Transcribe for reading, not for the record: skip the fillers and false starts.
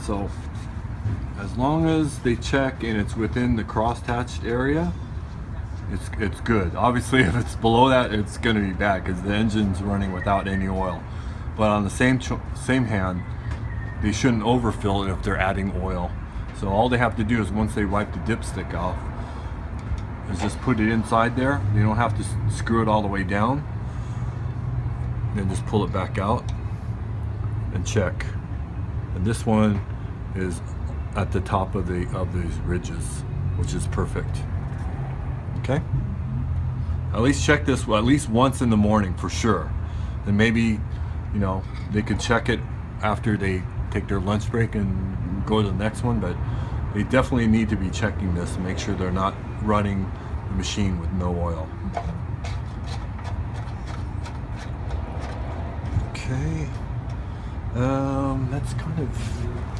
So as long as they check and it's within the cross-hatched area, it's good. Obviously, if it's below that, it's going to be bad because the engine's running without any oil. But on the same hand, they shouldn't overfill it if they're adding oil. So all they have to do is, once they wipe the dipstick off, is just put it inside there. You don't have to screw it all the way down. Then just pull it back out and check. And this one is at the top of these ridges, which is perfect. Okay? At least check this at least once in the morning for sure. And maybe, you know, they could check it after they take their lunch break and go to the next one, but they definitely need to be checking this and make sure they're not running the machine with no oil. Okay. That's kind of